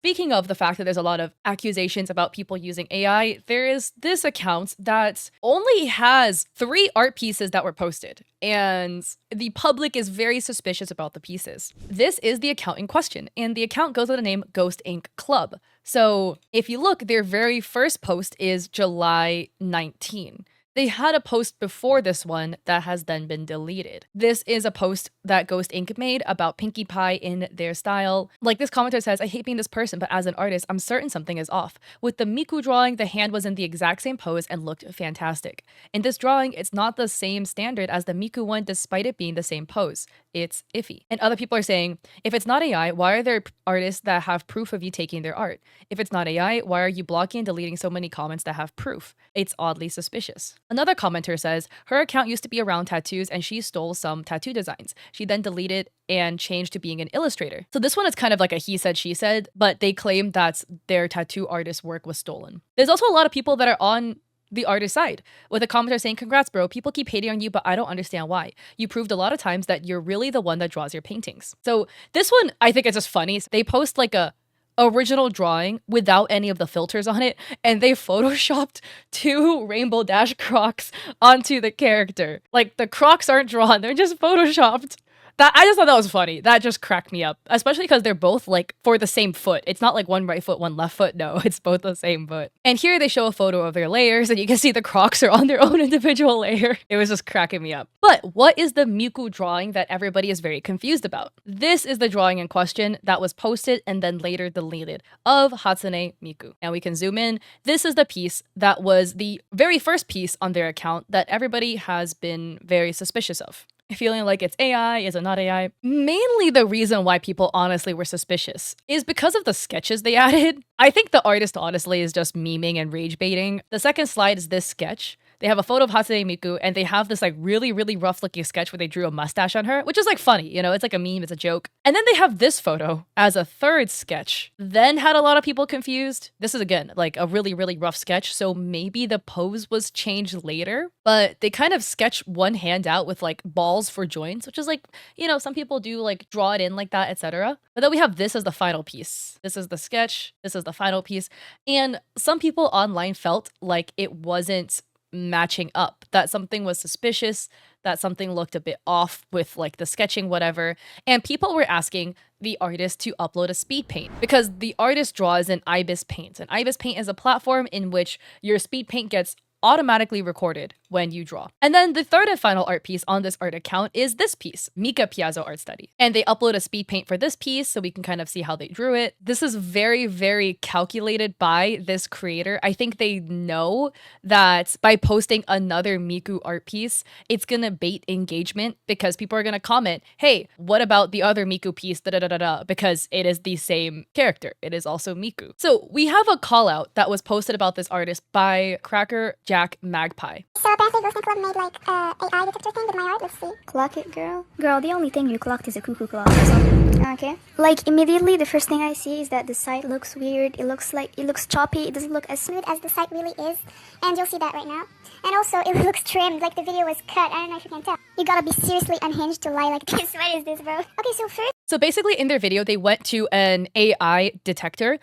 Speaking of the fact that there's a lot of accusations about people using AI, there is this account that only has 3 art pieces that were posted, and the public is very suspicious about the pieces. This is the account in question, and the account goes by the name Ghost Ink Club. So if you look, their very first post is July 19. They had a post before this one that has then been deleted. This is a post that Ghost Ink made about Pinkie Pie in their style. Like, this commenter says, I hate being this person, but as an artist, I'm certain something is off. With the Miku drawing, the hand was in the exact same pose and looked fantastic. In this drawing, it's not the same standard as the Miku one despite it being the same pose. It's iffy. And other people are saying, if it's not AI, why are there artists that have proof of you taking their art? If it's not AI, why are you blocking and deleting so many comments that have proof? It's oddly suspicious. Another commenter says, her account used to be around tattoos and she stole some tattoo designs. She then deleted and changed to being an illustrator. So this one is kind of like a he said, she said, but they claim that their tattoo artist's work was stolen. There's also a lot of people that are on the artist side, with a commenter saying, congrats bro, people keep hating on you, but I don't understand why. You proved a lot of times that you're really the one that draws your paintings. So this one, I think it's just funny. They post like a original drawing without any of the filters on it, and they photoshopped 2 Rainbow Dash Crocs onto the character. Like, the Crocs aren't drawn, they're just photoshopped. That, I just thought that was funny. That just cracked me up, especially because they're both like for the same foot. It's not like one right foot, one left foot. No, it's both the same foot. And here they show a photo of their layers, and you can see the Crocs are on their own individual layer. It was just cracking me up. But what is the Miku drawing that everybody is very confused about? This is the drawing in question that was posted and then later deleted of Hatsune Miku. And we can zoom in. This is the piece that was the very first piece on their account that everybody has been very suspicious of. Feeling like it's AI, is it not AI? Mainly the reason why people honestly were suspicious is because of the sketches they added. I think the artist honestly is just memeing and rage baiting. The second slide is this sketch. They have a photo of Hatsune Miku, and they have this like really, really rough looking sketch where they drew a mustache on her, which is like funny, you know, it's like a meme, it's a joke. And then they have this photo as a third sketch. Then had a lot of people confused. This is again like a really, really rough sketch, so maybe the pose was changed later, but they kind of sketch one hand out with like balls for joints, which is like, you know, some people do like draw it in like that, etc. But then we have this as the final piece. This is the sketch, this is the final piece. And some people online felt like it wasn't matching up, that something was suspicious, that something looked a bit off with like the sketching, whatever. And people were asking the artist to upload a speed paint because the artist draws in Ibis Paint. And Ibis Paint is a platform in which your speed paint gets automatically recorded when you draw. And then the third and final art piece on this art account is this piece, Mika Piazzo Art Study. And they upload a speed paint for this piece so we can kind of see how they drew it. This is very, very calculated by this creator. I think they know that by posting another Miku art piece, it's gonna bait engagement because people are gonna comment, hey, what about the other Miku piece, da da da da da, because it is the same character. It is also Miku. So we have a call out that was posted about this artist by Cracker Jack Magpie. So apparently Ghost Ink Club made like AI detector thing with my art. Let's see. Clock it, girl. Girl, the only thing you clocked is a cuckoo clock or something. Okay. Like immediately the first thing I see is that the site looks weird. It looks choppy. It doesn't look as smooth As the site really is. And you'll see that right now. And also it looks trimmed, like the video was cut. I don't know if you can tell. You gotta be seriously unhinged to lie like this. What is this, bro? Okay, so first. So basically in their video, they went to an AI detector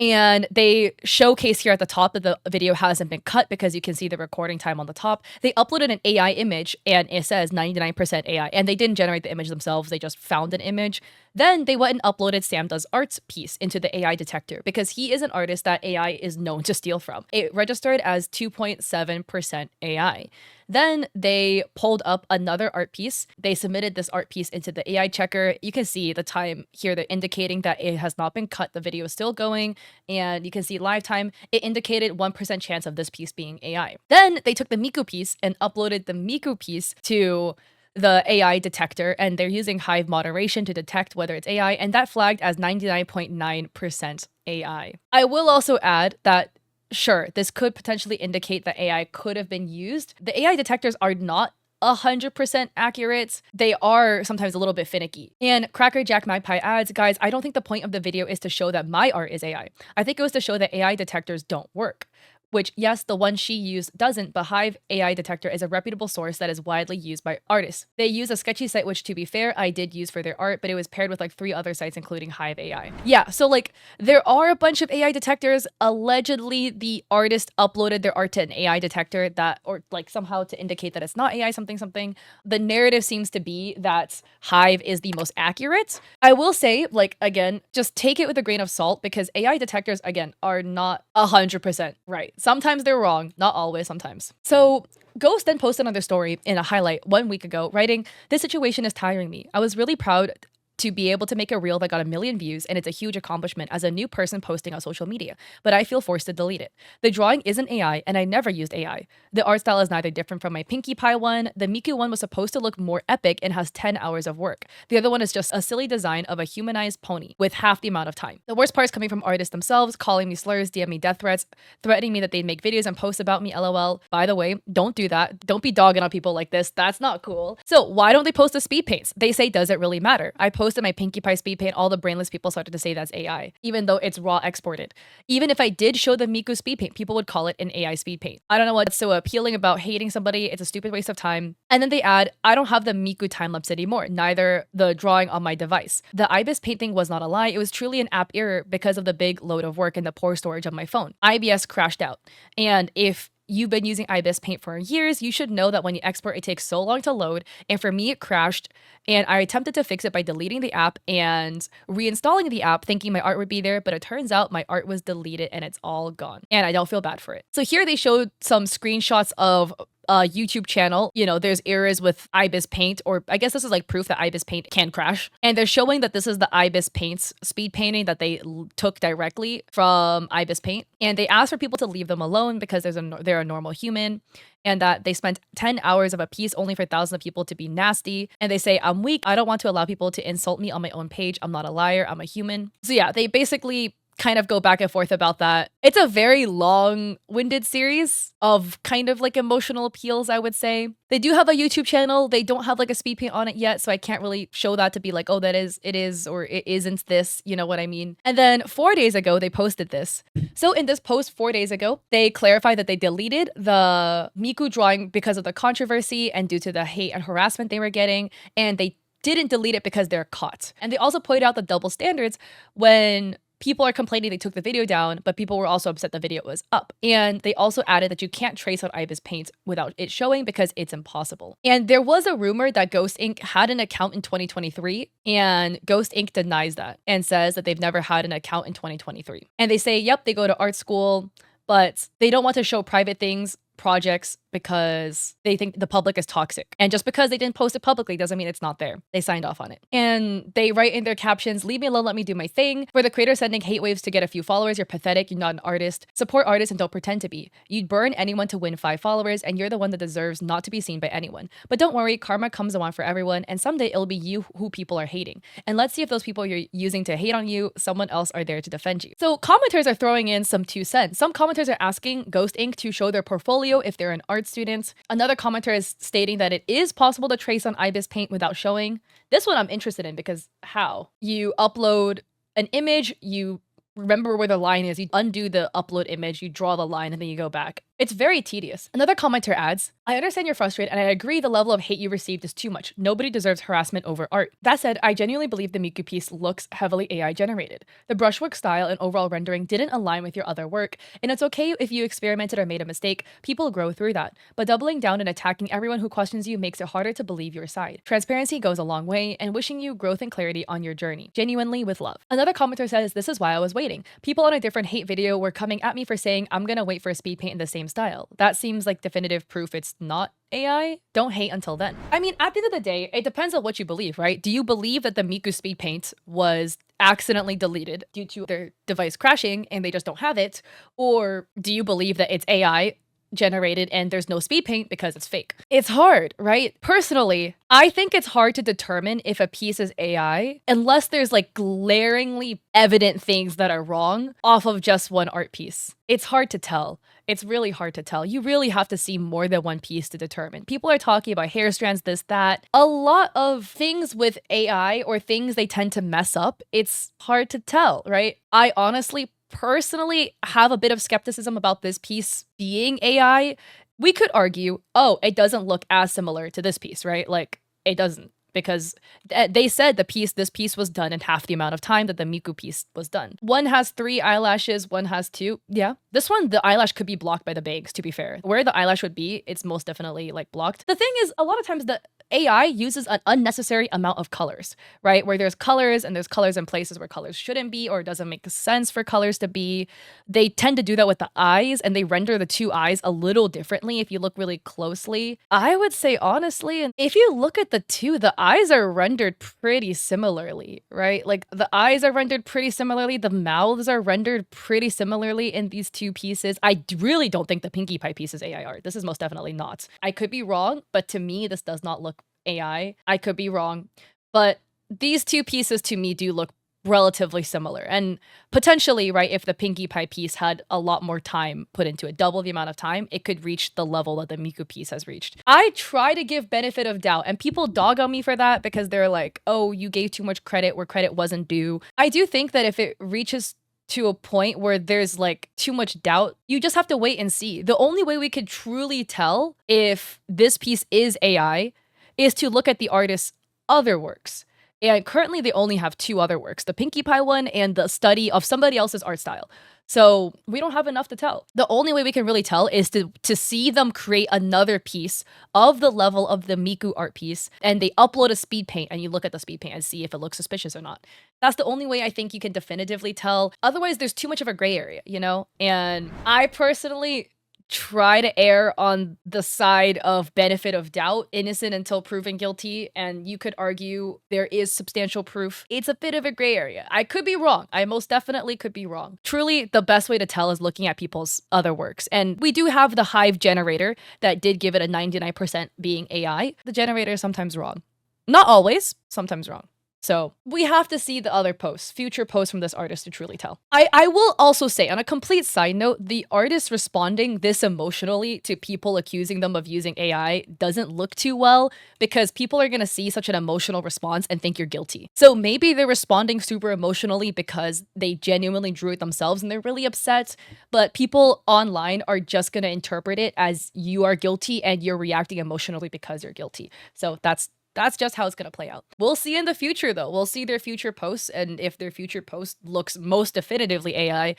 and they showcase here at the top that the video hasn't been cut because you can see the recording time on the top. They uploaded an AI image and it says 99% AI. And they didn't generate the image themselves. They just found an image. Then they went and uploaded Sam Does Art's piece into the AI detector because he is an artist that AI is known to steal from. It registered as 2.7% AI. Then they pulled up another art piece. They submitted this art piece into the AI checker. You can see the time here. They're indicating that it has not been cut. The video is still going. And you can see live time. It indicated 1% chance of this piece being AI. Then they took the Miku piece and uploaded the Miku piece to the AI detector, and they're using Hive moderation to detect whether it's AI, and that flagged as 99.9% AI. I will also add that sure, this could potentially indicate that AI could have been used. The AI detectors are not 100% accurate. They are sometimes a little bit finicky. And Cracker Jack Magpie adds, guys, I don't think the point of the video is to show that my art is AI. I think it was to show that AI detectors don't work. which yes, the one she used doesn't, but Hive AI Detector is a reputable source that is widely used by artists. They use a sketchy site, which to be fair, I did use for their art, but it was paired with like 3 other sites, including Hive AI. Yeah, so like there are a bunch of AI detectors. Allegedly, the artist uploaded their art to an AI detector that, or like somehow to indicate that it's not AI something. The narrative seems to be that Hive is the most accurate. I will say, like, again, just take it with a grain of salt because AI detectors, again, are not 100% right. Sometimes they're wrong, not always, sometimes. So Ghost then posted on their story in a highlight 1 week ago, writing, "This situation is tiring me. I was really proud to be able to make a reel that got 1 million views, and it's a huge accomplishment as a new person posting on social media, but I feel forced to delete it. The drawing isn't AI, and I never used AI. The art style is neither different from my Pinkie Pie one. The Miku one was supposed to look more epic and has 10 hours of work. The other one is just a silly design of a humanized pony with half the amount of time. The worst part is coming from artists themselves, calling me slurs, DM me death threats, threatening me that they'd make videos and posts about me, lol. By the way, don't do that. Don't be dogging on people like this. That's not cool. So why don't they post the speed paints? They say, does it really matter? I posted my Pinkie Pie speed paint, all the brainless people started to say that's AI, even though it's raw exported. Even if I did show the Miku speed paint, people would call it an AI speed paint. I don't know what's so appealing about hating somebody. It's a stupid waste of time." And then they add, "I don't have the Miku time-lapse anymore, neither the drawing on my device. The IBIS painting was not a lie. It was truly an app error because of the big load of work and the poor storage of my phone. IBS crashed out. And if you've been using IBIS Paint for years, you should know that when you export, it takes so long to load. And for me, it crashed. And I attempted to fix it by deleting the app and reinstalling the app, thinking my art would be there. But it turns out my art was deleted and it's all gone. And I don't feel bad for it." So here they showed some screenshots of a YouTube channel. You know, there's errors with IBIS Paint, or I guess this is like proof that IBIS Paint can crash. And they're showing that this is the IBIS Paint's speed painting that they took directly from IBIS Paint. And they asked for people to leave them alone because they're a normal human, and that they spent 10 hours of a piece only for thousands of people to be nasty. And they say, "I'm weak. I don't want to allow people to insult me on my own page. I'm not a liar. I'm a human." So yeah, they basically kind of go back and forth about that. It's a very long-winded series of kind of like emotional appeals, I would say. They do have a YouTube channel. They don't have like a speed paint on it yet, so I can't really show that to be like, oh, it is, or it isn't this, you know what I mean? And then 4 days ago, they posted this. So in this post 4 days ago, they clarified that they deleted the Miku drawing because of the controversy and due to the hate and harassment they were getting, and they didn't delete it because they're caught. And they also pointed out the double standards when people are complaining they took the video down, but people were also upset the video was up. And they also added that you can't trace out IBIS Paint without it showing because it's impossible. And there was a rumor that Ghost Inc. had an account in 2023, and Ghost Inc. denies that and says that they've never had an account in 2023. And they say, yep, they go to art school, but they don't want to show private things, projects, because they think the public is toxic. And just because they didn't post it publicly doesn't mean it's not there. They signed off on it. And they write in their captions, "Leave me alone, let me do my thing. For the creator sending hate waves to get a few followers, you're pathetic, you're not an artist. Support artists and don't pretend to be. You'd burn anyone to win 5 followers, and you're the one that deserves not to be seen by anyone. But don't worry, karma comes around for everyone, and someday it'll be you who people are hating. And let's see if those people you're using to hate on you, someone else are there to defend you." So commenters are throwing in some 2 cents. Some commenters are asking Ghost Inc. to show their portfolio if they're an art student. Another commenter is stating that it is possible to trace on IBIS Paint without showing. This one I'm interested in because how? You upload an image, you remember where the line is, you undo the upload image, you draw the line, and then you go back. It's very tedious. Another commenter adds, "I understand you're frustrated, and I agree the level of hate you received is too much. Nobody deserves harassment over art. That said, I genuinely believe the Miku piece looks heavily AI generated. The brushwork style and overall rendering didn't align with your other work, and it's okay if you experimented or made a mistake. People grow through that. But doubling down and attacking everyone who questions you makes it harder to believe your side. Transparency goes a long way, and wishing you growth and clarity on your journey. Genuinely with love." Another commenter says, "This is why I was waiting. People on a different hate video were coming at me for saying I'm gonna wait for a speed paint in the same style. That seems like definitive proof it's not AI. Don't hate until then." I mean, at the end of the day, it depends on what you believe, right? Do you believe that the Miku speed paint was accidentally deleted due to their device crashing and they just don't have it? Or do you believe that it's AI generated and there's no speed paint because it's fake? It's hard, right? Personally, I think it's hard to determine if a piece is AI unless there's like glaringly evident things that are wrong off of just one art piece. It's hard to tell. It's really hard to tell. You really have to see more than one piece to determine. People are talking about hair strands, this, that. A lot of things with AI or things they tend to mess up, it's hard to tell, right? I honestly, personally have a bit of skepticism about this piece being AI. We could argue, oh, it doesn't look as similar to this piece, right? Like, it doesn't. Because they said this piece was done in half the amount of time that the Miku piece was done. One has 3 eyelashes, one has 2. Yeah. This one, the eyelash could be blocked by the bangs, to be fair. Where the eyelash would be, it's most definitely like blocked. The thing is, a lot of times the AI uses an unnecessary amount of colors, right? Where there's colors and there's colors in places where colors shouldn't be or it doesn't make sense for colors to be. They tend to do that with the eyes and they render the 2 eyes a little differently if you look really closely. I would say honestly, and if you look at the 2, the eyes are rendered pretty similarly, right? Like the eyes are rendered pretty similarly. The mouths are rendered pretty similarly in these 2 pieces. I really don't think the Pinkie Pie piece is AI art. This is most definitely not. I could be wrong, but to me, this does not look AI. I could be wrong, but these 2 pieces to me do look relatively similar. And potentially, right, if the Pinkie Pie piece had a lot more time put into it, double the amount of time, it could reach the level that the Miku piece has reached. I try to give benefit of doubt, and people dog on me for that because they're like, oh, you gave too much credit where credit wasn't due. I do think that if it reaches to a point where there's like too much doubt, you just have to wait and see. The only way we could truly tell if this piece is AI is to look at the artist's other works. And currently they only have 2 other works, the Pinkie Pie one and the study of somebody else's art style. So we don't have enough to tell. The only way we can really tell is to see them create another piece of the level of the Miku art piece and they upload a speed paint and you look at the speed paint and see if it looks suspicious or not. That's the only way I think you can definitively tell. Otherwise, there's too much of a gray area, you know? And I personally try to err on the side of benefit of doubt, innocent until proven guilty, and you could argue there is substantial proof. It's a bit of a gray area. I could be wrong. I most definitely could be wrong. Truly, the best way to tell is looking at people's other works. And we do have the Hive generator that did give it a 99% being AI. The generator is sometimes wrong. Not always, sometimes wrong. So we have to see the other posts, future posts from this artist to truly tell. I will also say, on a complete side note, the artist responding this emotionally to people accusing them of using AI doesn't look too well because people are going to see such an emotional response and think you're guilty. So maybe they're responding super emotionally because they genuinely drew it themselves and they're really upset, but people online are just going to interpret it as you are guilty and you're reacting emotionally because you're guilty. So that's just how it's going to play out. We'll see in the future, though. We'll see their future posts, and if their future post looks most definitively AI,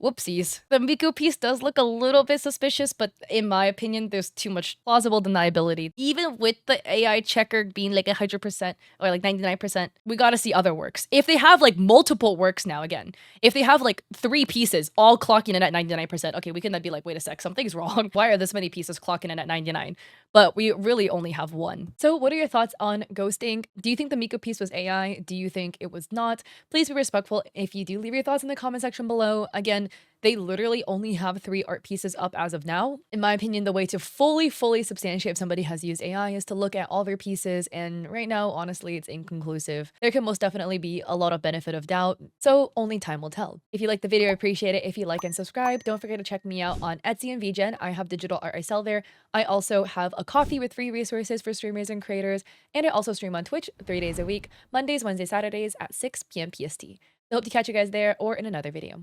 whoopsies. The Miku piece does look a little bit suspicious, but in my opinion, there's too much plausible deniability. Even with the AI checker being like 100% or like 99%, we gotta see other works. If they have like multiple works now, again, if they have like 3 pieces all clocking in at 99%, okay, we can then be like, wait a sec, something's wrong. Why are this many pieces clocking in at 99? But we really only have 1. So what are your thoughts on ghosting? Do you think the Miku piece was AI? Do you think it was not? Please be respectful if you do leave your thoughts in the comment section below. Again, they literally only have 3 art pieces up as of now. In my opinion, the way to fully substantiate if somebody has used AI is to look at all their pieces, and right now, honestly, it's inconclusive. There can most definitely be a lot of benefit of doubt, so only time will tell. If you liked the video, I appreciate it. If you like and subscribe, don't forget to check me out on Etsy and VGen. I have digital art I sell there. I also have a coffee with free resources for streamers and creators, and I also stream on Twitch 3 days a week, Mondays, Wednesdays, Saturdays at 6 p.m. PST. I hope to catch you guys there or in another video.